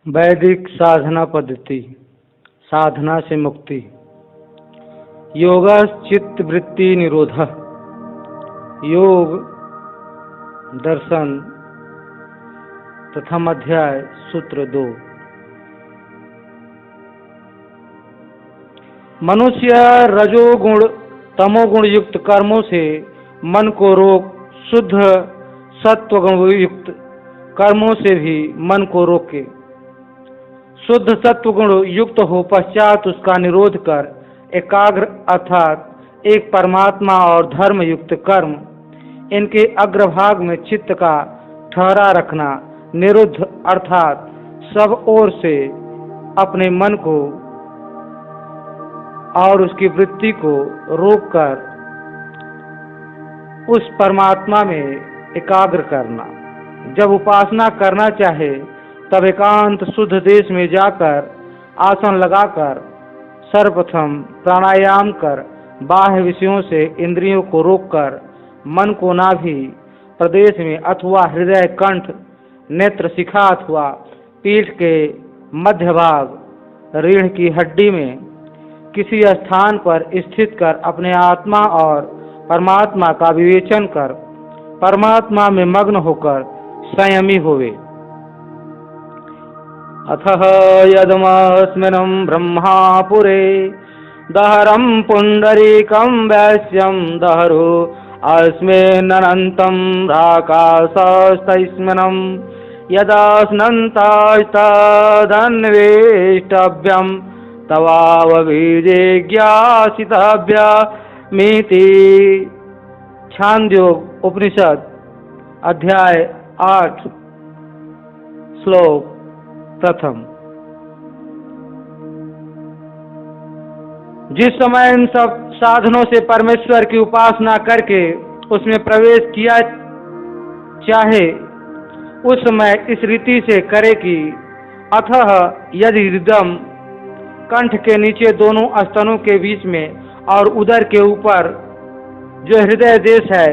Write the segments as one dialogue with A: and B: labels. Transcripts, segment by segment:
A: वैदिक साधना पद्धति। साधना से मुक्ति। योग चित्त वृत्ति निरोध। योग दर्शन प्रथम अध्याय सूत्र 2। मनुष्य रजोगुण तमोगुण युक्त कर्मों से मन को रोक शुद्ध सत्वगुण युक्त कर्मों से भी मन को रोके। शुद्ध सत्वगुण युक्त हो पश्चात उसका निरोध कर एकाग्र अर्थात एक परमात्मा और धर्म युक्त कर्म इनके अग्रभाग में चित्त का ठहरा रखना। निरुद्ध अर्थात सब ओर से अपने मन को और उसकी वृत्ति को रोककर उस परमात्मा में एकाग्र करना। जब उपासना करना चाहे तब एकांत शुद्ध देश में जाकर आसन लगाकर सर्वप्रथम प्राणायाम कर बाह्य विषयों से इंद्रियों को रोककर मन को नाभि प्रदेश में अथवा हृदय कंठ नेत्र शिखा अथवा पीठ के मध्य भाग रीढ़ की हड्डी में किसी स्थान पर स्थित कर अपने आत्मा और परमात्मा का विवेचन कर परमात्मा में मग्न होकर संयमी होवे। अथः यदमस्मिन् ब्रह्मापुरे दहरं पुण्डरीकं वैश्यं दहरो अस्मिन्ननन्तं राकाशस्तस्मिन् यदा स्नन्तास्तदन्वेष्टव्यं तवावबीजिज्ञासितव्यमिति। छांदोग्य उपनिषद अध्याय 8 श्लोक प्रथम। जिस समय इन सब साधनों से परमेश्वर की उपासना करके उसमें प्रवेश किया चाहे उस समय इस रीति से करे कि अथः यदि हृदय कंठ के नीचे दोनों स्तनों के बीच में और उदर के ऊपर जो हृदय देश है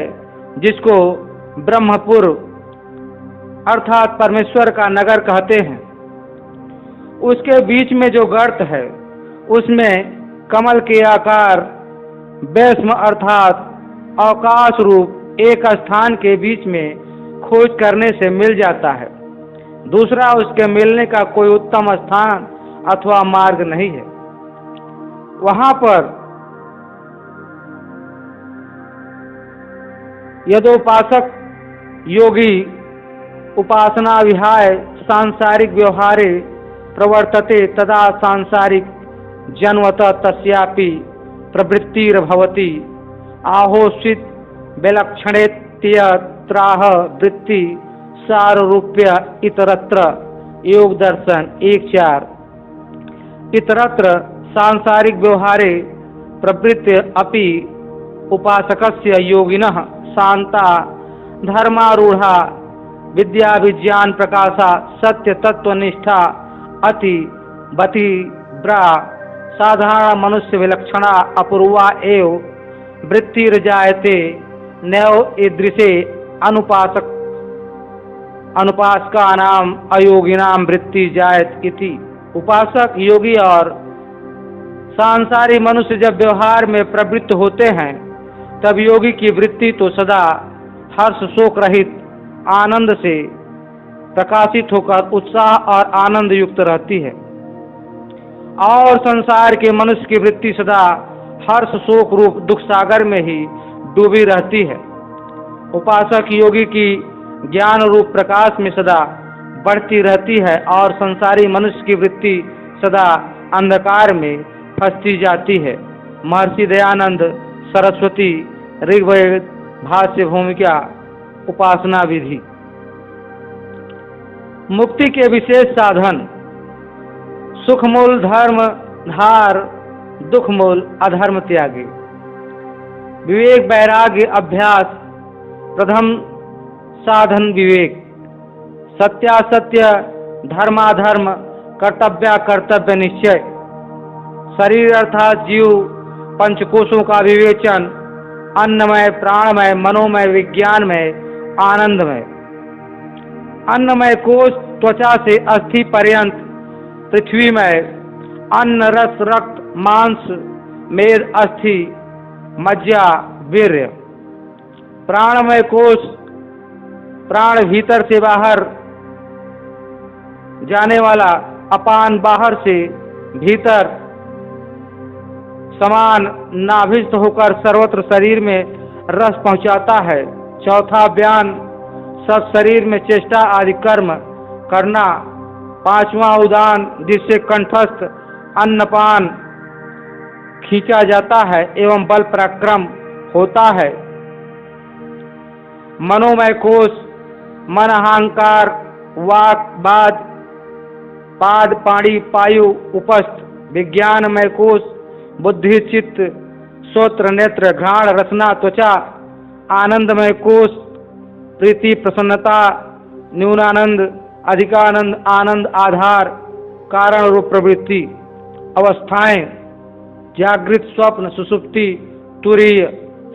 A: जिसको ब्रह्मपुर अर्थात परमेश्वर का नगर कहते हैं उसके बीच में जो गर्त है उसमें कमल के आकार वैश्म अर्थात अवकाश रूप एक स्थान के बीच में खोज करने से मिल जाता है। दूसरा उसके मिलने का कोई उत्तम स्थान अथवा मार्ग नहीं है। वहां पर यदोपासक योगी उपासना विहाय सांसारिक व्यवहारे प्रवर्तते तदा सांसारिक जन्मत तस्यापि प्रवृत्तिर्भवति आहोषित विलक्षणेत्यत्राह वृत्ति सारूप्य इतरत्र। योग दर्शन 1:4। इतरत्र सांसारिक व्यवहारे प्रवृत्ति अपि उपासकस्य योगिनः शांता धर्मारूढ़ा विद्या विज्ञान प्रकाशा सत्य तत्वनिष्ठा अति बति ब्रा साधारण मनुष्य विलक्षणा अपूर्वा एव वृत्तिर्जायते नैव ईदृशे अनुपासकानाम अयोगिनाम वृत्ति जायत इति। उपासक योगी और सांसारिक मनुष्य जब व्यवहार में प्रवृत्त होते हैं तब योगी की वृत्ति तो सदा हर्ष शोक रहित आनंद से प्रकाशित होकर उत्साह और आनंद युक्त रहती है और संसार के मनुष्य की वृत्ति सदा हर्ष शोक रूप दुख सागर में ही डूबी रहती है। उपासक योगी की ज्ञान रूप प्रकाश में सदा बढ़ती रहती है और संसारी मनुष्य की वृत्ति सदा अंधकार में फंसती जाती है। महर्षि दयानंद सरस्वती ऋग्वेद भाष्य भूमिका उपासना विधि। मुक्ति के विशेष साधन। सुखमूल धर्म धार दुखमूल अधर्म त्यागी। विवेक वैराग्य अभ्यास प्रथम साधन विवेक। सत्यासत्य धर्माधर्म कर्तव्य निश्चय। शरीर अर्थात जीव पंचकोशों का विवेचन अन्नमय प्राणमय मनोमय विज्ञानमय आनंदमय। अन्नमय कोश त्वचा से अस्थि पर्यंत पृथ्वी में अन्न रस रक्त मांस मेद अस्थि मज्जा वीर्य। प्राणमय कोश प्राण भीतर से बाहर जाने वाला, अपान बाहर से भीतर समान नाभिस्थ होकर सर्वत्र शरीर में रस पहुंचाता है। चौथा व्यान सब शरीर में चेष्टा आदि कर्म करना। पांचवा उदान जिससे कंठस्थ अन्नपान खींचा जाता है एवं बल पराक्रम होता है। मनोमय कोश मन अहंकार वाक बाद पाद पाणी पायु उपस्थ। विज्ञानमय कोश बुद्धि चित्त श्रोत्र नेत्र घ्राण रसना त्वचा। आनंदमय कोश प्रीति प्रसन्नता न्यूनानंद अधिकानंद आनंद आधार कारण रूप प्रवृत्ति। अवस्थाएं जागृत स्वप्न सुषुप्ति तुरीय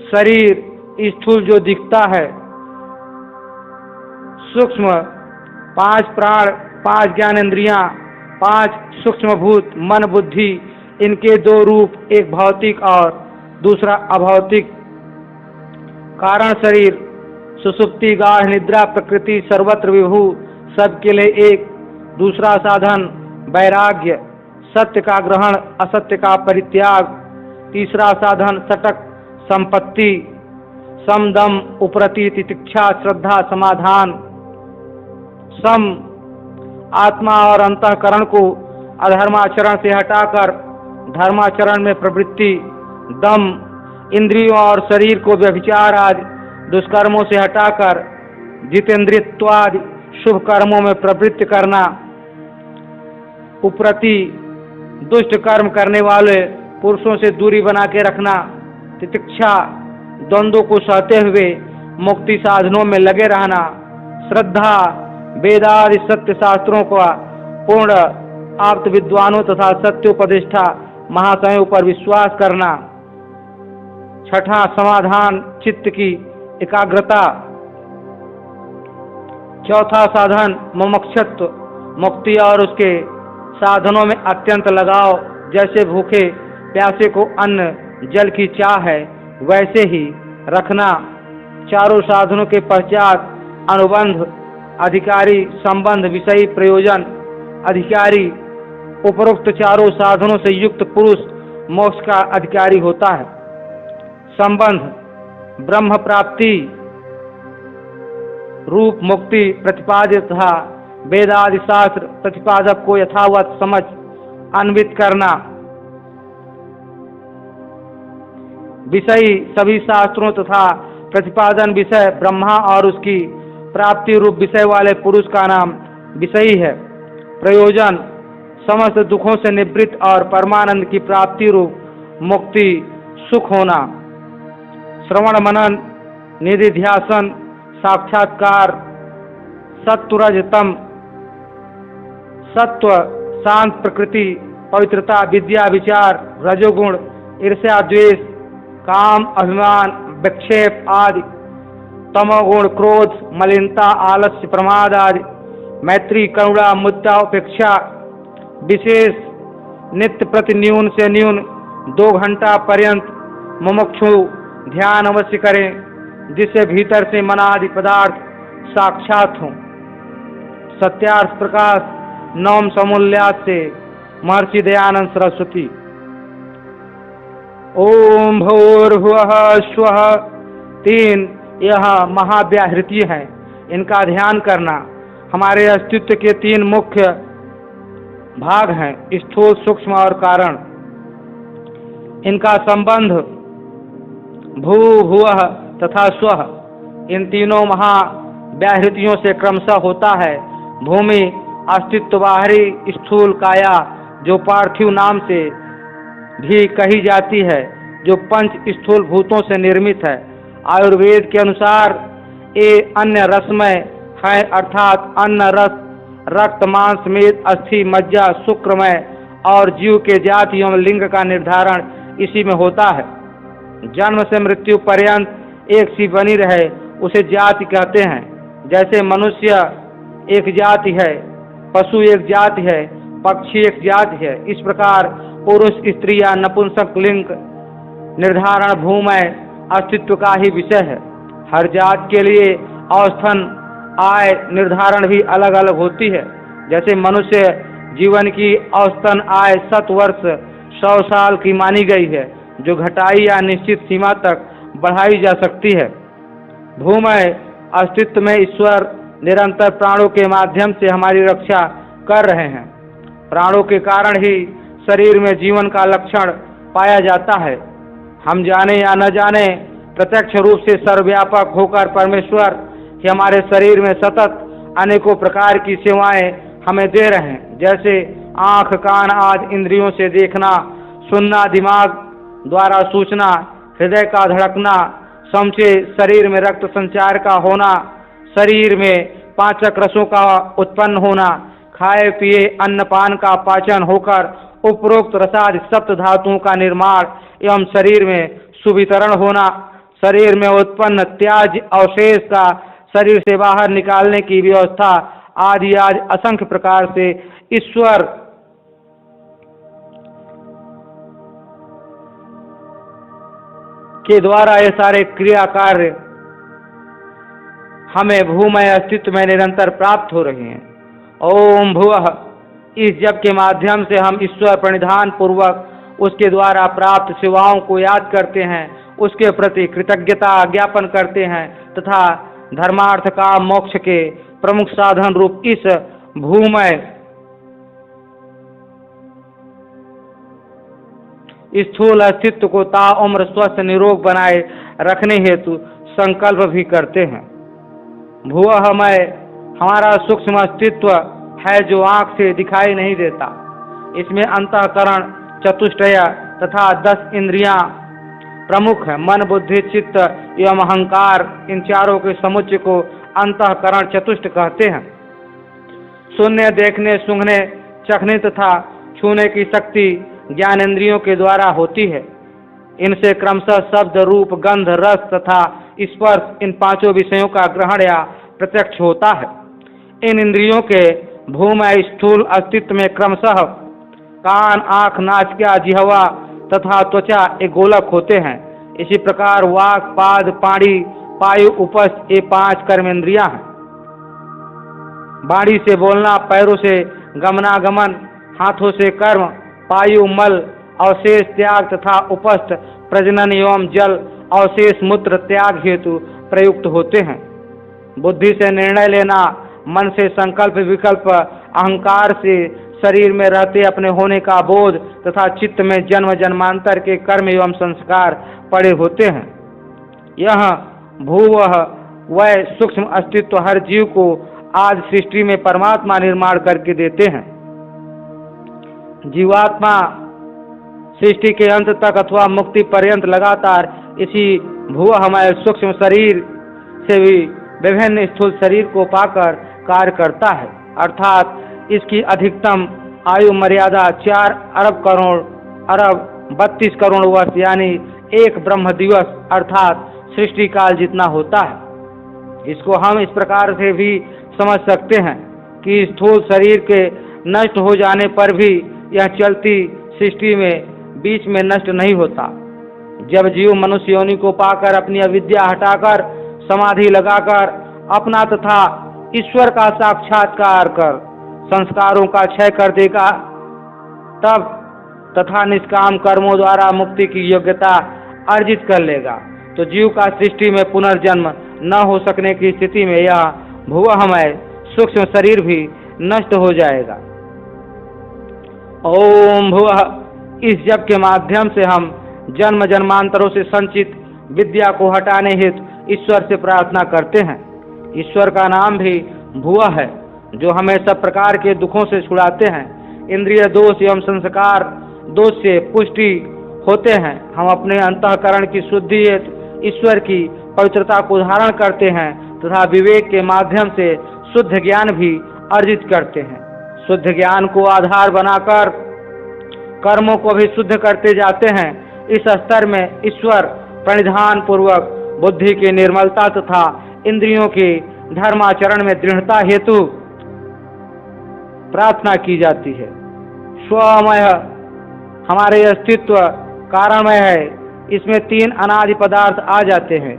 A: शरीर स्थूल जो दिखता है, सूक्ष्म पांच प्राण पांच ज्ञानेन्द्रियां पांच सूक्ष्म भूत मन बुद्धि, इनके दो रूप, एक भौतिक और दूसरा अभौतिक। कारण शरीर सुषुप्ति गाढ़ निद्रा प्रकृति सर्वत्र विभू, सबके लिए एक। दूसरा साधन वैराग्य सत्य का ग्रहण असत्य का परित्याग। तीसरा साधन सटक संपत्ति समदम उपरति तितिक्षा श्रद्धा समाधान। सम आत्मा और अंतःकरण को अधर्माचरण से हटाकर धर्माचरण में प्रवृत्ति। दम इंद्रियों और शरीर को व्यभिचार आदि दुष्कर्मों से हटाकर जितेंद्रियत्वादि शुभ कर्मों में प्रवृत्त करना। उपरति दुष्ट कर्म करने वाले पुरुषों से दूरी बना के रखना। तितिक्षा द्वंद्वों को सहते हुए मुक्ति साधनों में लगे रहना। श्रद्धा वेदादि सत्य शास्त्रों का पूर्ण आप्त विद्वानों तथा सत्योपदेष्टा महाशयों पर विश्वास करना। छठा समाधान चित्त की एकाग्रता। चौथा साधन मुमुक्षुत्व मुक्ति और उसके साधनों में अत्यंत लगाव। जैसे भूखे प्यासे को अन्न जल की चाह है वैसे ही रखना। चारों साधनों के पश्चात अनुबंध अधिकारी संबंध विषयी प्रयोजन अधिकारी। उपरोक्त चारों साधनों से युक्त पुरुष मोक्ष का अधिकारी होता है। संबंध ब्रह्म प्राप्ति रूप मुक्ति प्रतिपादित तथा वेदादि शास्त्र प्रतिपादक को यथावत समझ अन्वित करना। विषयी सभी शास्त्रों तथा प्रतिपादन विषय ब्रह्मा और उसकी प्राप्ति रूप विषय वाले पुरुष का नाम विषयी है। प्रयोजन समस्त दुखों से निवृत्त और परमानंद की प्राप्ति रूप मुक्ति सुख होना। श्रवण मनन निधिध्यासन साक्षात्कार सत्वरजतम सत्व शांत प्रकृति पवित्रता विद्या विचार रजोगुण ईर्ष्या द्वेष काम अभिमान विक्षेप आदि। तमोगुण क्रोध मलिनता आलस्य प्रमाद आदि। मैत्री करुणा मुद्दा उपेक्षा विशेष नित्य प्रति न्यून से न्यून 2 घंटा पर्यंत मुमुक्षु ध्यान अवश्य करें जिससे भीतर से मनादि पदार्थ साक्षात हों। सत्यार्थ प्रकाश नवम समूल्यात से महर्षि दयानंद सरस्वती। ओम भूर्भुवः स्वः 3 यह महाव्याहृति है, इनका ध्यान करना। हमारे अस्तित्व के 3 मुख्य भाग हैं, स्थूल सूक्ष्म और कारण। इनका संबंध भू भुवः तथा स्वः इन तीनों महाव्याहृतियों से क्रमशः होता है। भूमि अस्तित्व बाहरी स्थूल काया जो पार्थिव नाम से भी कही जाती है, जो 5 स्थूल भूतों से निर्मित है। आयुर्वेद के अनुसार ये अन्य रसमय है, अर्थात अन्न रस रक्त मांस मेद अस्थि मज्जा शुक्रमय और जीव के जाति एवं लिंग का निर्धारण इसी में होता है। जन्म से मृत्यु पर्यंत एक सी बनी रहे उसे जाति कहते हैं। जैसे मनुष्य एक जाति है पशु एक जाति है, पक्षी एक जाति है। इस प्रकार पुरुष, स्त्री या नपुंसक लिंग निर्धारण भूमय अस्तित्व का ही विषय है। हर जाति के लिए औसतन आय निर्धारण भी अलग अलग होती है। जैसे मनुष्य जीवन की औसतन आय 7 वर्ष 100 साल की मानी गई है, जो घटाई या निश्चित सीमा तक बढ़ाई जा सकती है। भूमय अस्तित्व में ईश्वर निरंतर प्राणों के माध्यम से हमारी रक्षा कर रहे हैं। प्राणों के कारण ही शरीर में जीवन का लक्षण पाया जाता है। हम जाने या न जाने प्रत्यक्ष रूप से सर्वव्यापक होकर परमेश्वर ही हमारे शरीर में सतत अनेकों प्रकार की सेवाएं हमें दे रहे हैं। जैसे आँख, कान आदि इंद्रियों से देखना, सुनना, दिमाग द्वारा सूचना, हृदय का धड़कना, समझे शरीर में रक्त संचार का होना, शरीर में पांचक रसों का उत्पन्न होना, खाए पिए अन्नपान का पाचन होकर उपरोक्त रसादि सप्त धातुओं का निर्माण एवं शरीर में सुवितरण होना, शरीर में उत्पन्न त्याज्य अवशेष का शरीर से बाहर निकालने की व्यवस्था आदि आज असंख्य प्रकार से ईश्वर के द्वारा ये सारे क्रिया कार्य हमें भूमय अस्तित्व में निरंतर प्राप्त हो रहे हैं। ओम भुवः, इस जप के माध्यम से हम ईश्वर प्रणिधान पूर्वक उसके द्वारा प्राप्त सेवाओं को याद करते हैं, उसके प्रति कृतज्ञता ज्ञापन करते हैं तथा धर्मार्थ का मोक्ष के प्रमुख साधन रूप इस भूमय स्थूल अस्तित्व को ताउम्र स्वस्थ निरोग बनाए रखने हेतु संकल्प भी करते हैं। भुवमय हमारा सूक्ष्म अस्तित्व है जो आंख से दिखाई नहीं देता। इसमें अंतःकरण, चतुष्टय तथा 10 इंद्रियां प्रमुख है। मन, बुद्धि, चित्त एवं अहंकार, इन चारों के समुच्चय को अंतःकरण चतुष्ट कहते हैं। सुनने, देखने, सूंघने, चखने तथा छूने की शक्ति ज्ञानेंद्रियों के द्वारा होती है। इनसे क्रमशः शब्द, रूप, गंध, रस तथा स्पर्श, इन 5 विषयों का ग्रहण या प्रत्यक्ष होता है। इन इंद्रियों के भूमय स्थूल अस्तित्व में क्रमशः कान, आँख, नासिका, जिह्वा तथा त्वचा एक गोलक होते हैं। इसी प्रकार वाक, पाद, पाणी, पायु, उपस्थ ये 5 कर्मेंद्रियां हैं। वाणी से बोलना, पैरों से गमनागमन, हाथों से कर्म, पायु मल अवशेष त्याग तथा उपस्थ प्रजनन एवं जल अवशेष मूत्र त्याग हेतु प्रयुक्त होते हैं। बुद्धि से निर्णय लेना, मन से संकल्प विकल्प, अहंकार से शरीर में रहते अपने होने का बोध तथा चित्त में जन्म जन्मांतर के कर्म एवं संस्कार पड़े होते हैं। यह भूवः वह सूक्ष्म अस्तित्व हर जीव को आज सृष्टि में परमात्मा निर्माण करके देते हैं। जीवात्मा सृष्टि के अंत तक अथवा मुक्ति पर्यंत लगातार इसी भूवमय सूक्ष्म शरीर से भी विभिन्न स्थूल शरीर को पाकर कार्य करता है। अर्थात इसकी अधिकतम आयु मर्यादा 4 अरब करोड़ अरब 32 करोड़ वर्ष यानी 1 ब्रह्म दिवस अर्थात सृष्टि काल जितना होता है। इसको हम इस प्रकार से भी समझ सकते हैं कि स्थूल शरीर के नष्ट हो जाने पर भी यह चलती सृष्टि में बीच में नष्ट नहीं होता। जब जीव मनुष्य योनि को पाकर अपनी अविद्या हटाकर समाधि लगाकर अपना तथा ईश्वर का साक्षात्कार कर संस्कारों का क्षय कर देगा, तब तथा निष्काम कर्मों द्वारा मुक्ति की योग्यता अर्जित कर लेगा, तो जीव का सृष्टि में पुनर्जन्म न हो सकने की स्थिति में यह भूवमय सूक्ष्म शरीर भी नष्ट हो जाएगा। ओम भुवः, इस जप के माध्यम से हम जन्म जन्मांतरों से संचित विद्या को हटाने हेतु ईश्वर से प्रार्थना करते हैं। ईश्वर का नाम भी भुवः है, जो हमें सब प्रकार के दुखों से छुड़ाते हैं। इंद्रिय दोष एवं संस्कार दोष से पुष्टि होते हैं। हम अपने अंतःकरण की शुद्धि हेतु ईश्वर की पवित्रता को धारण करते हैं तथा विवेक के माध्यम से शुद्ध ज्ञान भी अर्जित करते हैं। शुद्ध ज्ञान को आधार बनाकर कर्मों को भी शुद्ध करते जाते हैं। इस स्तर में ईश्वर प्रणिधान पूर्वक बुद्धि की निर्मलता तथा इंद्रियों की धर्माचरण में दृढ़ता हेतु प्रार्थना की जाती है। स्वमय हमारे अस्तित्व कारणमय है। इसमें तीन अनादि पदार्थ आ जाते हैं,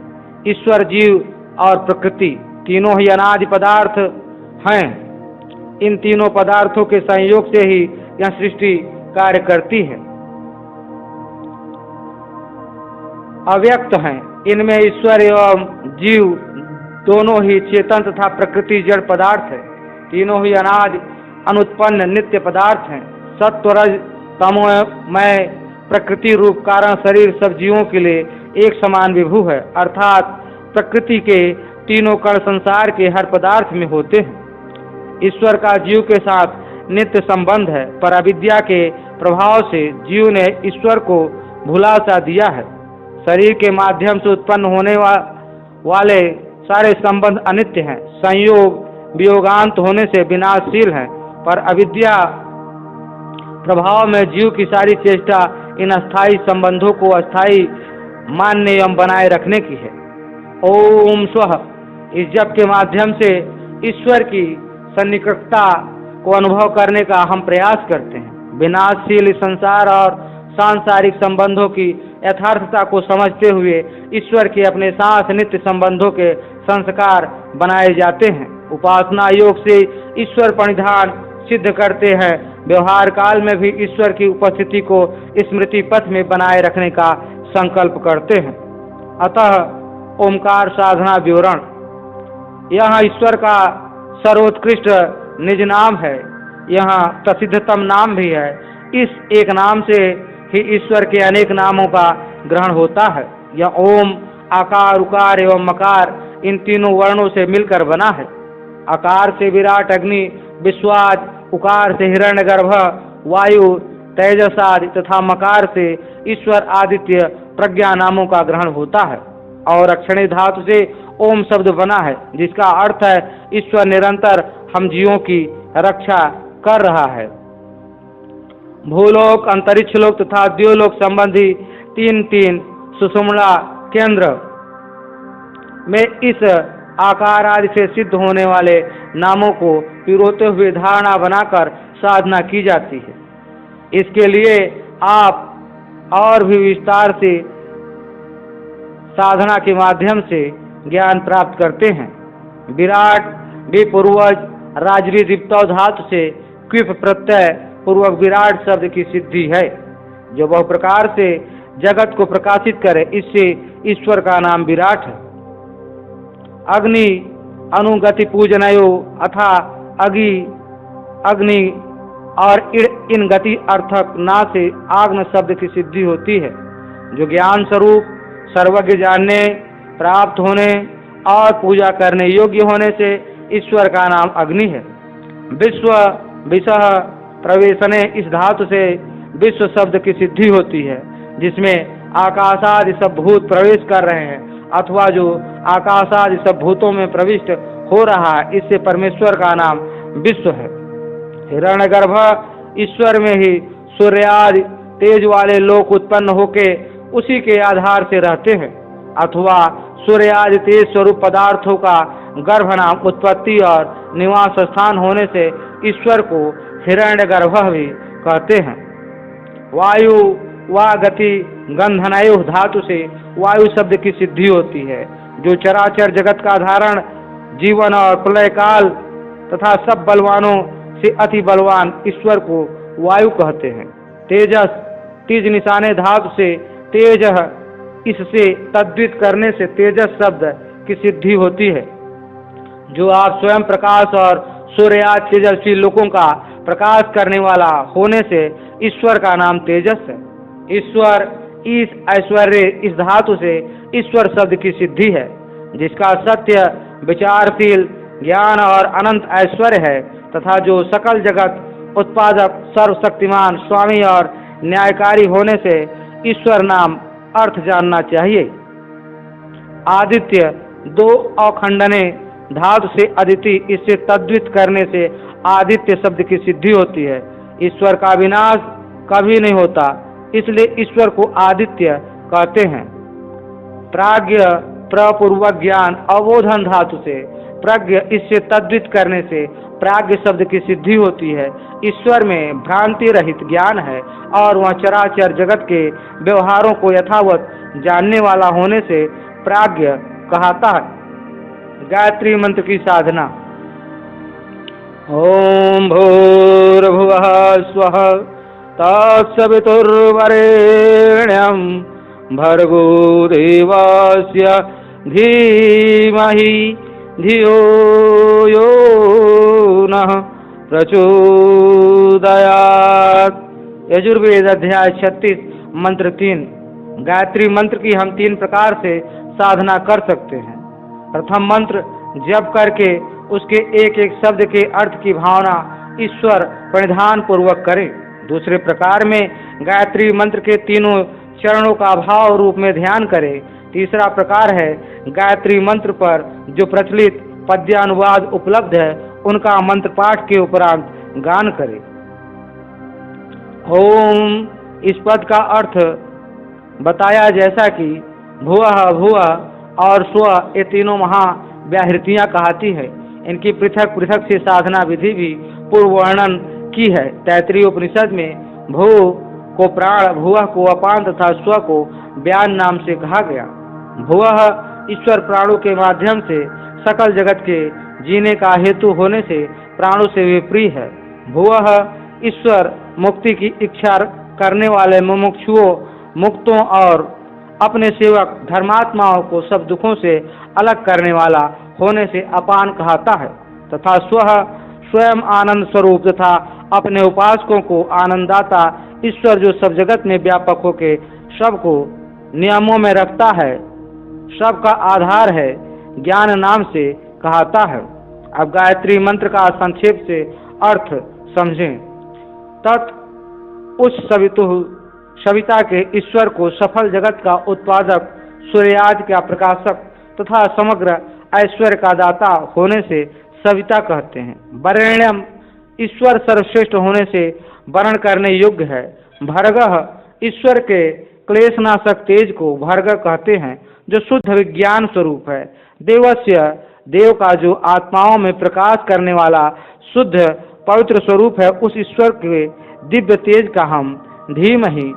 A: ईश्वर, जीव और प्रकृति। तीनों ही अनादि पदार्थ हैं। इन तीनों पदार्थों के संयोग से ही यह सृष्टि कार्य करती है। अव्यक्त हैं। इनमें ईश्वर एवं जीव दोनों ही चेतन तथा प्रकृति जड़ पदार्थ है। तीनों ही अनादि अनुत्पन्न नित्य पदार्थ हैं। सत्व रज तमोमय प्रकृति रूप कारण शरीर सब जीवों के लिए एक समान विभू है, अर्थात प्रकृति के तीनों कण संसार के हर पदार्थ में होते हैं। ईश्वर का जीव के साथ नित्य संबंध है, पर अविद्या के प्रभाव से जीव ने ईश्वर को भुला सा दिया है। शरीर के माध्यम से उत्पन्न होने वाले सारे संबंध अनित्य हैं, संयोग वियोगांत होने से विनाशशील हैं, पर अविद्या प्रभाव में जीव की सारी चेष्टा इन अस्थायी संबंधों को अस्थायी मानने एवं बनाए रखने की है। ओम स्वः इस जप के माध्यम से ईश्वर की सन्निकटता को अनुभव करने का हम प्रयास करते हैं। विनाशशील संसार और सांसारिक संबंधों की यथार्थता को समझते हुए ईश्वर के अपने साथ नित्य संबंधों के संस्कार बनाए जाते हैं। उपासना योग से ईश्वर परिधान सिद्ध करते हैं। व्यवहार काल में भी ईश्वर की उपस्थिति को स्मृति पथ में बनाए रखने का संकल्प करते हैं। अतः ओमकार साधना विवरण, यह ईश्वर का सर्वोत्कृष्ट निज नाम है, यह प्रसिद्धतम नाम भी है। इस एक नाम से ही ईश्वर के अनेक नामों का ग्रहण होता है। यह ओम, आकार, उकार एवं मकार इन तीनों वर्णों से मिलकर बना है। आकार से विराट अग्नि, विश्वाज, उकार से हिरण्यगर्भ, वायु, तेजस आदि तथा मकार से ईश्वर आदित्य प्रज्ञा नामों का ग्रहण होता है। और अक्षणी धातु से ओम शब्द बना है, जिसका अर्थ है ईश्वर निरंतर हम जीवों की रक्षा कर रहा है। भूलोक, अंतरिक्ष लोक तथा द्योलोक संबंधी तीन तीन सुषुम्ना केंद्र में इस आकार आदि से सिद्ध होने वाले नामों को पिरोते हुए धारणा बनाकर साधना की जाती है। इसके लिए आप और भी विस्तार से साधना के माध्यम से ज्ञान प्राप्त करते हैं। विराट भी पूर्वज राजरी दिप्तौ धातु से क्विप प्रत्यय पूर्वक विराट शब्द की सिद्धि है, जो बहु प्रकार से जगत को प्रकाशित करे। इससे ईश्वर का नाम विराट है। अग्नि अनुगति पूजनयो अथा अग्नि अग्नि और इन गति अर्थक ना से आग्न शब्द की सिद्धि होती है, जो ज्ञान स्वरूप सर्वज्ञ जानने, प्राप्त होने और पूजा करने योग्य होने से ईश्वर का नाम अग्नि है। विश्व विषह प्रवेशने इस धातु से विश्व शब्द की सिद्धि होती है, जिसमें आकाशादि सब भूत प्रवेश कर रहे हैं अथवा जो आकाशादि सब भूतों में प्रविष्ट हो रहा है, इससे परमेश्वर का नाम विश्व है। हिरण्यगर्भ ईश्वर में ही सूर्यादि तेज वाले लोक उत्पन्न होके उसी के आधार से रहते हैं, अथवा सूर्यादि तेज स्वरूप पदार्थों का गर्भ नाम उत्पत्ति और निवास स्थान होने से ईश्वर को हिरण्यगर्भ भी कहते हैं। वायु व गति गंधनयो धातु से वायु शब्द की सिद्धि होती है, जो चराचर जगत का धारण, जीवन और प्रलय काल तथा सब बलवानों से अति बलवान ईश्वर को वायु कहते हैं। तेजस तीज निशाने धातु से तेज, इससे तद्वित करने से तेजस शब्द की सिद्धि होती है, जो आप स्वयं प्रकाश और सूर्यादि तेजस्वी लोकों का प्रकाश करने वाला होने से ईश्वर का नाम तेजस है। ईश्वर इस ऐश्वर्य इस धातु से ईश्वर शब्द की सिद्धि है, जिसका सत्य, विचारशील, ज्ञान और अनंत ऐश्वर्य है तथा जो सकल जगत उत्पादक, सर्वशक्तिमान, स्वामी और न्यायकारी होने से ईश्वर नाम अर्थ जानना चाहिए। आदित्य दो अखंडने धातु से अदिति, इससे तद्वित करने से आदित्य शब्द की सिद्धि होती है। ईश्वर का विनाश कभी नहीं होता, इसलिए ईश्वर को आदित्य कहते हैं। प्राज्ञ प्रपूर्वक ज्ञान अवबोधन धातु से प्रज्ञ इससे तद्वित करने से प्राज्ञ शब्द की सिद्धि होती है। ईश्वर में भ्रांति रहित ज्ञान है और वह चराचर जगत के व्यवहारों को यथावत जानने वाला होने से प्राज्ञ कहता है। गायत्री मंत्र की साधना। ओम भूर्भुवः स्वः तत्सवितुर्वरेण्यं भर्गो देवस्य धीमहि धियो यो नः प्रचोदयात्। यजुर्वेद अध्याय 36 मंत्र 3। गायत्री मंत्र की हम 3 प्रकार से साधना कर सकते हैं। प्रथम मंत्र जप करके उसके एक एक शब्द के अर्थ की भावना ईश्वर प्रणिधान पूर्वक करें। दूसरे प्रकार में गायत्री मंत्र के तीनों चरणों का भाव रूप में ध्यान करें। तीसरा प्रकार है गायत्री मंत्र पर जो प्रचलित पद्यानुवाद उपलब्ध है उनका मंत्र पाठ के उपरांत गान करें। ओम इस पद का अर्थ बताया जैसा कि भुवः भुवः और स्व ये तीनों महाव्याहृतियाँ कहती है। इनकी पृथक पृथक से साधना विधि भी पूर्व वर्णन की है। तैत्तिरीय उपनिषद में भू को प्राण, भुवः को अपान तथा स्व को व्यान नाम से कहा गया। भुवः ईश्वर प्राणों के माध्यम से सकल जगत के जीने का हेतु होने से प्राणों से विप्रिय है। भुवः ईश्वर मुक्ति की इच्छा करने वाले मुमुक्षुओं, मुक्तों और अपने सेवक धर्मात्माओं को सब दुखों से अलग करने वाला होने से अपान कहता है। तथा स्वः स्वयं आनंद स्वरूप तथा अपने उपासकों को आनंददाता ईश्वर जो सब जगत में व्यापक होके सबको नियमों में रखता है, सबका आधार है, ज्ञान नाम से कहता है। अब गायत्री मंत्र का संक्षेप से अर्थ समझें। तत् उस सविता के ईश्वर को सफल जगत का उत्पादक, सूर्यादि का प्रकाशक तथा समग्र ऐश्वर्य का दाता होने से सविता कहते हैं। वरेण्यम ईश्वर सर्वश्रेष्ठ होने से वर्ण करने योग्य है। भर्गः ईश्वर के क्लेशनाशक तेज को भर्ग कहते हैं जो शुद्ध विज्ञान स्वरूप है। देवस्य देव का जो आत्माओं में प्रकाश करने वाला शुद्ध पवित्र स्वरूप है, उस ईश्वर के दिव्य तेज का हम धीमहि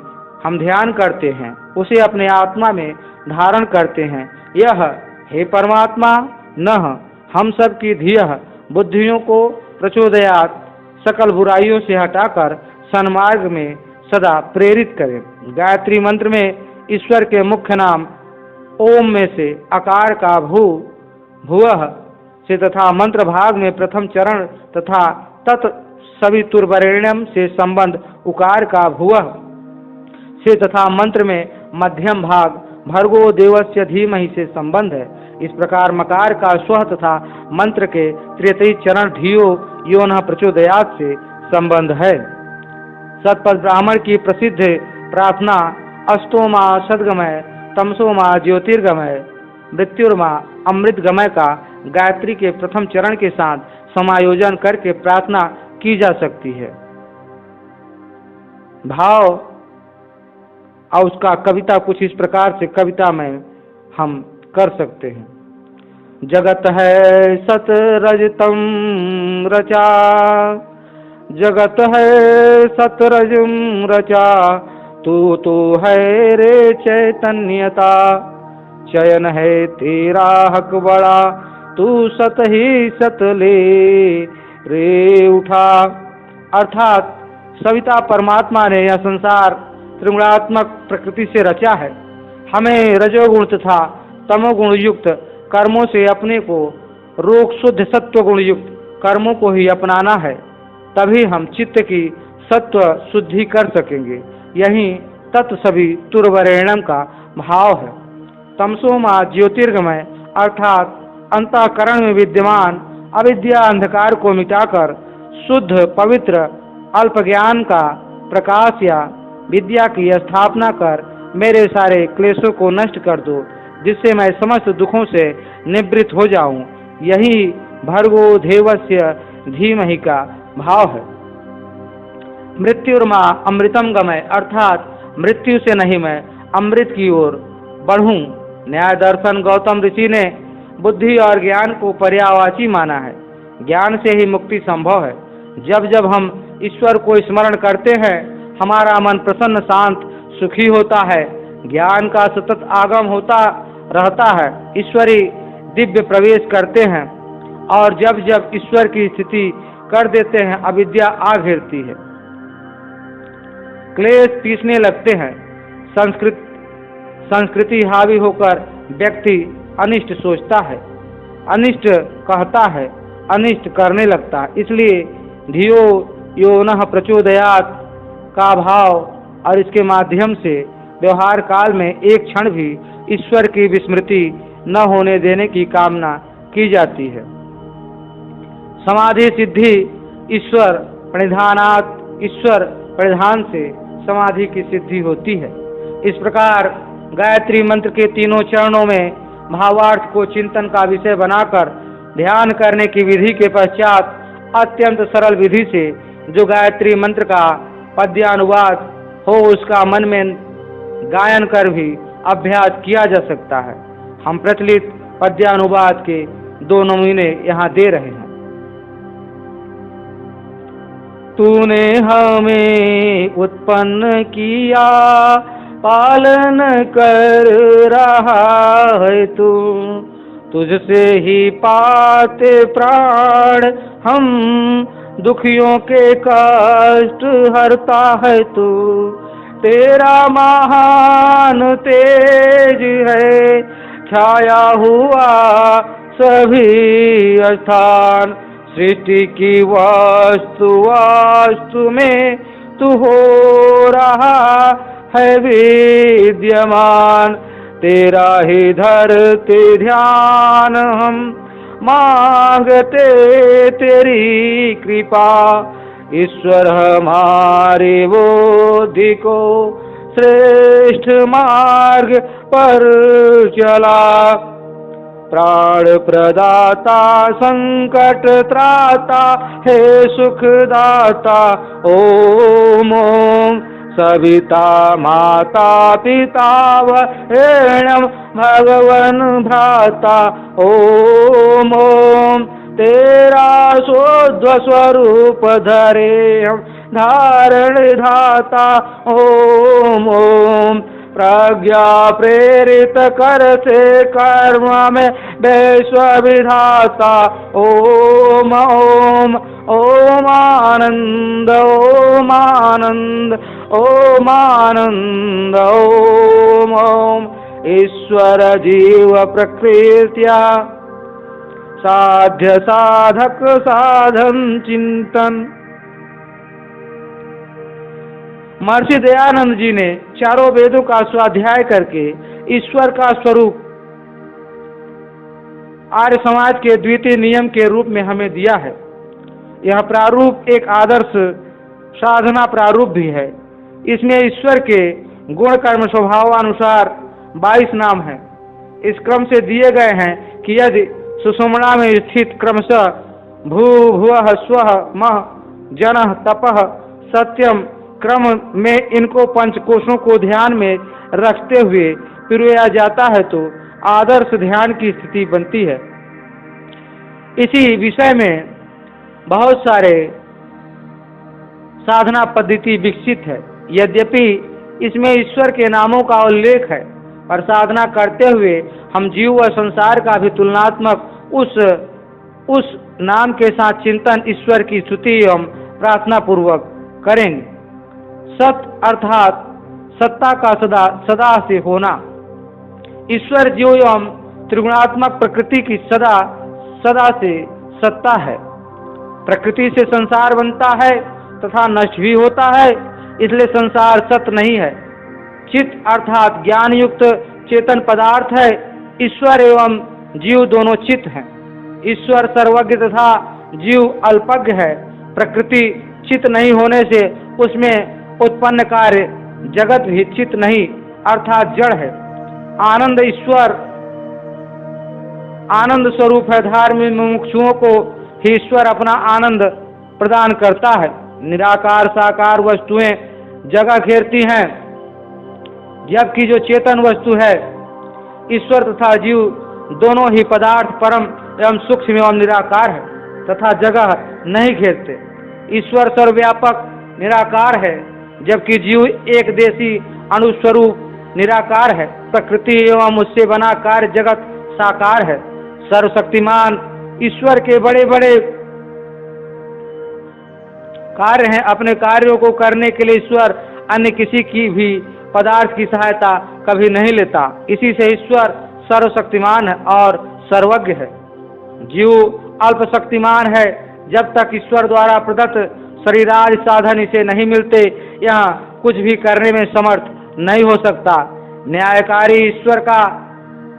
A: हम ध्यान करते हैं, उसे अपने आत्मा में धारण करते हैं। यह हे परमात्मा नः हम सब की धियः बुद्धियों को प्रचोदयात् सकल बुराइयों से हटाकर सन्मार्ग में सदा प्रेरित करें। गायत्री मंत्र में ईश्वर के मुख्य नाम ओम में से आकार का भुवः से तथा मंत्र भाग में प्रथम चरण तथा तत् सवितुर्वरेण्यम से संबंध उकार का भुवः से तथा मंत्र में मध्यम भाग भर्गो देवस्य धीमहि से संबंध है। इस प्रकार मकार का स्वः तथा मंत्र के तृतीय चरण धियो यो नः प्रचोदयात् से संबंध है। सतपथ ब्राह्मण की प्रसिद्ध प्रार्थना अस्तोमा सद्गमय तमसोमा ज्योतिर्गमय मृत्युर्मा अमृतगमय का गायत्री के प्रथम चरण के साथ समायोजन करके प्रार्थना की जा सकती है। भाव और उसका कविता कुछ इस प्रकार से कविता में हम कर सकते हैं। जगत है सत रजतम रचा, जगत है सत रजम रचा, तू तो है रे चैतन्यता, चयन है तेरा हक बड़ा, तू सत ही सत ले रे उठा। अर्थात सविता परमात्मा ने यह संसार त्रिगुणात्मक प्रकृति से रचा है। हमें रजोगुण तथा तमोगुण युक्त कर्मों से अपने को रोग शुद्ध सत्व गुण युक्त कर्मों को ही अपनाना है, तभी हम चित्त की सत्व शुद्धि कर सकेंगे। यही तत्सवि तुर्वरेण्यम का भाव है। तमसोमा ज्योतिर्गमय अर्थात अंतःकरण में विद्यमान अविद्या अंधकार को मिटाकर शुद्ध पवित्र अल्प ज्ञान का प्रकाश या विद्या की स्थापना कर मेरे सारे क्लेशों को नष्ट कर दो, जिससे मैं समस्त दुखों से निवृत्त हो जाऊं। यही भर्गो देवस्य धीमहि का भाव है। मृत्युर्मा अमृतम गमय अर्थात मृत्यु से नहीं मैं अमृत की ओर बढ़ूं। न्याय दर्शन गौतम ऋषि ने बुद्धि और ज्ञान को पर्यायवाची माना है। ज्ञान से ही मुक्ति संभव है। जब जब हम ईश्वर को स्मरण करते हैं, हमारा मन प्रसन्न, शांत, सुखी होता है। ज्ञान का सतत आगम होता रहता है। ईश्वरी दिव्य प्रवेश करते हैं और जब जब ईश्वर की स्थिति कर देते हैं, अविद्या आ घेरती है, क्लेश पीसने लगते हैं। संस्कृति हावी होकर व्यक्ति अनिष्ट सोचता है, अनिष्ट कहता है, अनिष्ट करने लगता है। इसलिए धियो यो नः प्रचोदयात् का भाव और इसके माध्यम से व्यवहार काल में एक क्षण भी ईश्वर की विस्मृति न होने देने की कामना की जाती है। समाधि सिद्धि ईश्वर प्रणिधानात्, ईश्वर परिधान से समाधि की सिद्धि होती है। इस प्रकार गायत्री मंत्र के तीनों चरणों में भावार्थ को चिंतन का विषय बनाकर ध्यान करने की विधि के पश्चात अत्यंत सरल विधि से जो गायत्री मंत्र का पद्यानुवाद हो, उसका मन में गायन कर भी अभ्यास किया जा सकता है। हम प्रचलित पद्यानुवाद के 2 नमूने यहाँ दे रहे हैं। तूने हमें उत्पन्न किया, पालन कर रहा है तू, तुझसे ही पाते प्राण हम, दुखियों के कष्ट हरता है तू। तेरा महान तेज है, छाया हुआ सभी स्थान, सृष्टि की वास्तु वास्तु में तू हो रहा है विद्यमान। तेरा ही धरते ध्यान हम, मांगते तेरी कृपा। ईश्वर हमारे बुद्धि को श्रेष्ठ मार्ग पर चला, प्राण प्रदाता संकट त्राता हे सुखदाता। ओम ओम सविता माता पिता वरेण्यं भगवन भ्राता। ओम ओम तेरा शोध्व स्वरूप धरे हम, धारण धाता। ओम ओम प्रज्ञा प्रेरित करते कर्म में विश्व विधाता। ओम ओम ओम आनंद, ओम आनंद, ओम आनंद। ओम ओम ईश्वर जीव प्रकृत्या साध्य साधक साधन चिंतन। महर्षि दयानंद जी ने चारों वेदों का स्वाध्याय करके ईश्वर का स्वरूप आर्य समाज के द्वितीय नियम के रूप में हमें दिया है। यह प्रारूप एक आदर्श साधना प्रारूप भी है। इसमें ईश्वर के गुण कर्म स्वभावानुसार 22 नाम हैं। इस क्रम से दिए गए हैं कि यदि सुषुम्ना में स्थित क्रमशः भू भुवः स्वः मह जनः तपः सत्यम क्रम में इनको पंचकोशों को ध्यान में रखते हुए पिरोया जाता है तो आदर्श ध्यान की स्थिति बनती है। इसी विषय में बहुत सारे साधना पद्धति विकसित है। यद्यपि इसमें ईश्वर के नामों का उल्लेख है, पर साधना करते हुए हम जीव व संसार का भी तुलनात्मक उस नाम के साथ चिंतन ईश्वर की स्तुति एवं प्रार्थना पूर्वक करेंगे। सत अर्थात सत्ता का सदा से होना। ईश्वर जीव एवं त्रिगुणात्मक प्रकृति की सदा से सत्ता है। प्रकृति से संसार बनता है तथा नष्ट भी होता है, इसलिए संसार सत्य नहीं है। चित्त अर्थात ज्ञान युक्त चेतन पदार्थ है। ईश्वर एवं जीव दोनों चित्त हैं। ईश्वर सर्वज्ञ तथा जीव अल्पज्ञ है। प्रकृति चित्त नहीं होने से उसमें उत्पन्न कार्य जगत भी चित्त नहीं अर्थात जड़ है। आनंद ईश्वर आनंद स्वरूप है। धार्मिक मुमुक्षुओं को ही ईश्वर अपना आनंद प्रदान करता है। निराकार साकार वस्तुएं जगह घेरती हैं, जबकि जो चेतन वस्तु है ईश्वर तथा जीव दोनों ही पदार्थ परम एवं सूक्ष्म एवं निराकार है तथा जगह नहीं घेरते। ईश्वर सर्वव्यापक निराकार है, जबकि जीव एक देशी अणुस्वरूप निराकार है। प्रकृति एवं उससे बना कार्य जगत साकार है। सर्वशक्तिमान ईश्वर के बड़े बड़े कार्य हैं। अपने कार्यों को करने के लिए ईश्वर अन्य किसी की भी पदार्थ की सहायता कभी नहीं लेता। इसी से ईश्वर सर्वशक्तिमान है और सर्वज्ञ है। जीव अल्पशक्तिमान है। जब तक ईश्वर द्वारा प्रदत्त शरीरादि साधन इसे नहीं मिलते, यह कुछ भी करने में समर्थ नहीं हो सकता। न्यायकारी ईश्वर का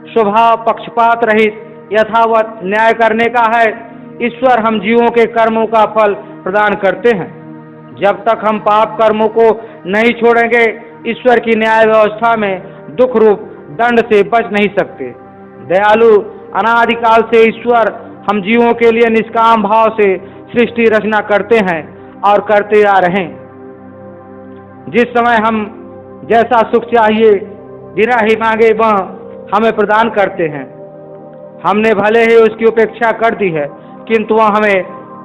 A: स्वभाव पक्षपात रहित यथावत न्याय करने का है। ईश्वर हम जीवों के कर्मों का फल प्रदान करते हैं। जब तक हम पाप कर्मों को नहीं छोड़ेंगे, ईश्वर की न्याय व्यवस्था में दुख रूप दंड से बच नहीं सकते। दयालु अनादिकाल से ईश्वर हम जीवों के लिए निष्काम भाव से सृष्टि रचना करते हैं और करते आ रहे हैं। जिस समय हम जैसा सुख चाहिए बिना ही मांगे वह हमें प्रदान करते हैं। हमने भले ही उसकी उपेक्षा कर दी है, किंतु वह हमें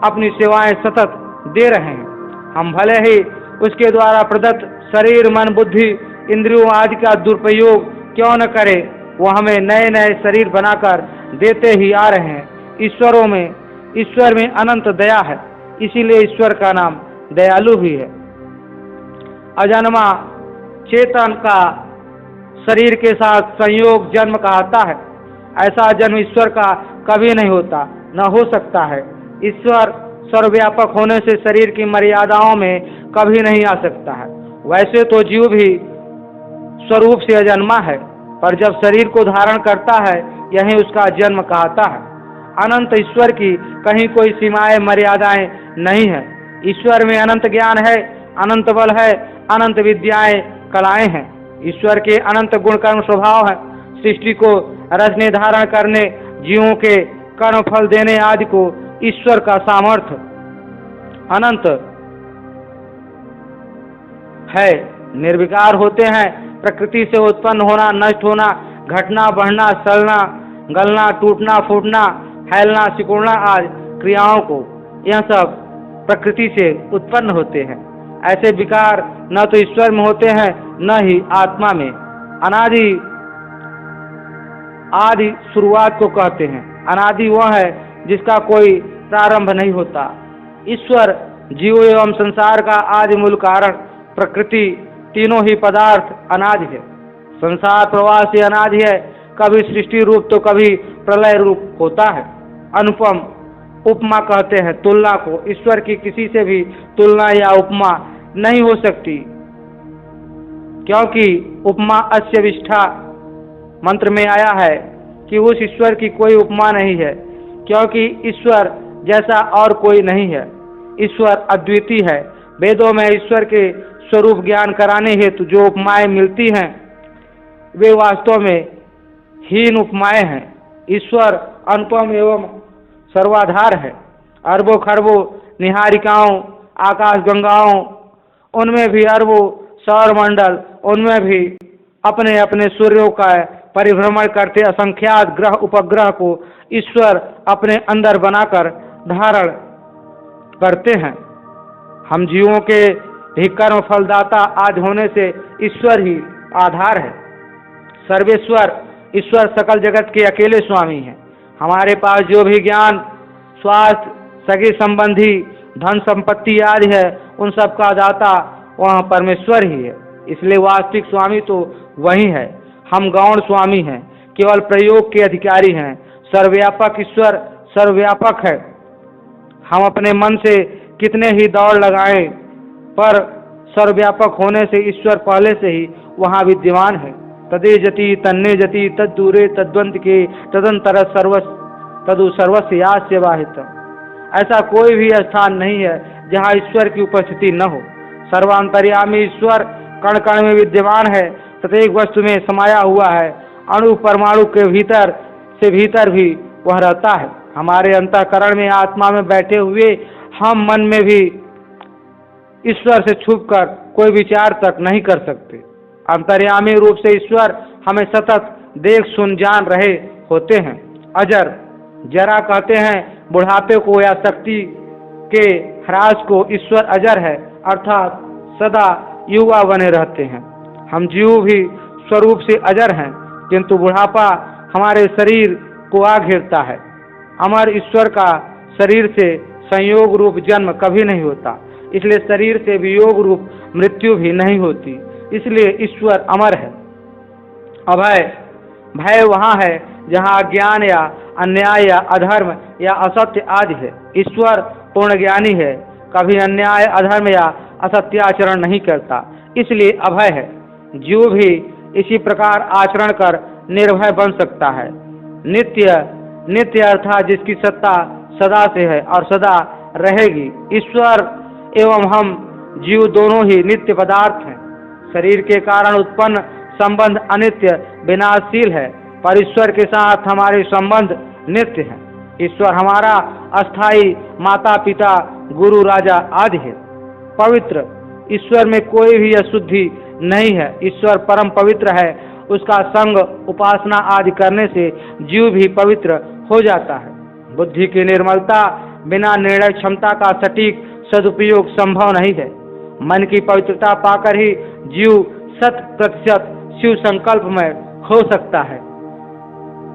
A: अपनी सेवाएं सतत दे रहे हैं। हम भले ही उसके द्वारा प्रदत्त शरीर, मन, बुद्धि, इंद्रियों आदि का दुरुपयोग क्यों न करें, वो हमें नए नए शरीर बनाकर देते ही आ रहे हैं। ईश्वर में अनंत दया है, इसीलिए ईश्वर का नाम दयालु भी है। अजन्मा चेतन का शरीर के साथ संयोग जन्म कहता है। ऐसा जन्म ईश्वर का कभी नहीं होता, न हो सकता है। ईश्वर सर्वव्यापक होने से शरीर की मर्यादाओं में कभी नहीं आ सकता है। वैसे तो जीव भी स्वरूप से अजन्मा है, पर जब शरीर को धारण करता है, यही उसका जन्म कहता है। अनंत ईश्वर की कहीं कोई सीमाएं मर्यादाएं नहीं है। ईश्वर में अनंत ज्ञान है, अनंत बल है, अनंत विद्याएं कलाएं हैं। ईश्वर के अनंत गुण कर्म स्वभाव है। सृष्टि को रचने, धारण करने, जीवों के कर्म फल देने आदि को ईश्वर का सामर्थ्य अनंत है। निर्विकार होते हैं। प्रकृति से उत्पन्न होना, नष्ट होना, घटना, बढ़ना, सड़ना, गलना, टूटना, फूटना, फैलना, सिकुड़ना आदि क्रियाओं को, यह सब प्रकृति से उत्पन्न होते हैं। ऐसे विकार न तो ईश्वर में होते हैं, न ही आत्मा में। अनादि आदि शुरुआत को कहते हैं। अनादि वह है जिसका कोई प्रारंभ नहीं होता। ईश्वर, जीव एवं संसार का आदि मूल कारण, प्रकृति, तीनों ही पदार्थ अनादि है। संसार प्रवाह से अनादि है। कभी सृष्टि रूप तो कभी प्रलय रूप होता है। अनुपम उपमा कहते हैं तुलना को। ईश्वर की किसी से भी तुलना या उपमा नहीं हो सकती, क्योंकि उपमा अस्य विष्ठा मंत्र में आया है कि उस ईश्वर की कोई उपमा नहीं है, क्योंकि ईश्वर जैसा और कोई नहीं है। ईश्वर अद्वितीय है। वेदों में ईश्वर के स्वरूप ज्ञान कराने हेतु जो उपमाएं मिलती हैं, वे वास्तव में हीन उपमाएं हैं। ईश्वर अनुपम एवं सर्वाधार है। अरबों खरबों निहारिकाओं, आकाश गंगाओं, उनमें भी अरबों सौर मंडल, उनमें भी अपने अपने सूर्यों का परिभ्रमण करते असंख्यात ग्रह उपग्रह को ईश्वर अपने अंदर बनाकर धारण करते हैं। हम जीवों के भी कर्म फलदाता आदि होने से ईश्वर ही आधार है। सर्वेश्वर ईश्वर सकल जगत के अकेले स्वामी हैं। हमारे पास जो भी ज्ञान, स्वास्थ्य, सगे संबंधी, धन संपत्ति आदि है, उन सब का दाता वह परमेश्वर ही है। इसलिए वास्तविक स्वामी तो वही है। हम गौण स्वामी हैं, केवल प्रयोग के अधिकारी हैं। सर्वव्यापक ईश्वर सर्वव्यापक है। हम अपने मन से कितने ही दौड़ लगाएं, पर सर्वव्यापक होने से ईश्वर पहले से ही वहाँ विद्यमान है। तदे जति तन्ने जति तद्दूरे तद्वंत के तदंतर तदु सर्वस्य यास्य वाहित। ऐसा कोई भी स्थान नहीं है जहाँ ईश्वर की उपस्थिति न हो। सर्वांतर्यामी ईश्वर कण कण में विद्यमान है, प्रत्येक वस्तु में समाया हुआ है। अणु परमाणु के भीतर से भीतर भी वह रहता है। हमारे अंतःकरण में आत्मा में बैठे हुए हम मन में भी ईश्वर से छुपकर कोई विचार तक नहीं कर सकते। अंतर्यामी रूप से ईश्वर हमें सतत देख सुन जान रहे होते हैं। अजर, जरा कहते हैं बुढ़ापे को या शक्ति के ह्रास को। ईश्वर अजर है, अर्थात सदा युवा बने रहते हैं। हम जीव भी स्वरूप से अजर हैं, किंतु बुढ़ापा हमारे शरीर को आ घेरता है। अमर ईश्वर का शरीर से संयोग रूप जन्म कभी नहीं होता, इसलिए शरीर से वियोग रूप मृत्यु भी नहीं होती, इसलिए ईश्वर अमर है। अभय, भय वहाँ है जहाँ अज्ञान या अन्याय या अधर्म या असत्य आदि है। ईश्वर पूर्ण ज्ञानी है, कभी अन्याय अधर्म या असत्य आचरण नहीं करता, इसलिए अभय है। जीव भी इसी प्रकार आचरण कर निर्भय बन सकता है। नित्य, नित्य अर्थात जिसकी सत्ता सदा से है और सदा रहेगी। ईश्वर एवं हम जीव दोनों ही नित्य पदार्थ हैं। शरीर के कारण उत्पन्न संबंध अनित्य विनाशशील है, पर ईश्वर के साथ हमारे संबंध नित्य हैं। ईश्वर हमारा अस्थाई माता पिता गुरु राजा आदि है। पवित्र, ईश्वर में कोई भी अशुद्धि नहीं है। ईश्वर परम पवित्र है, उसका संग उपासना आदि करने से जीव भी पवित्र हो जाता है। बुद्धि की निर्मलता बिना निर्णय क्षमता का सटीक सदुपयोग संभव नहीं है। मन की पवित्रता पाकर ही जीव 100% शिव संकल्प में हो सकता है।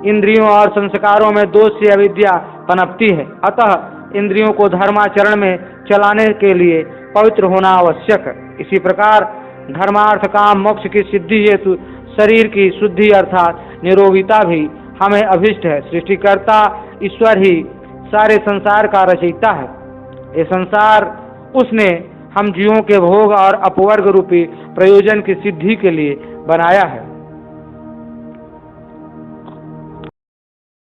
A: इंद्रियों और संस्कारों में दोष से अविद्या पनपती है, अतः इंद्रियों को धर्माचरण में चलाने के लिए पवित्र होना आवश्यक है। इसी प्रकार धर्मार्थ काम मोक्ष की सिद्धि हेतु शरीर की शुद्धि अर्थात निरोगिता भी हमें अभिष्ट है। सृष्टिकर्ता ईश्वर ही सारे संसार का रचयिता है। ये संसार उसने हम जीवों के भोग और अपवर्ग रूपी प्रयोजन की सिद्धि के लिए बनाया है।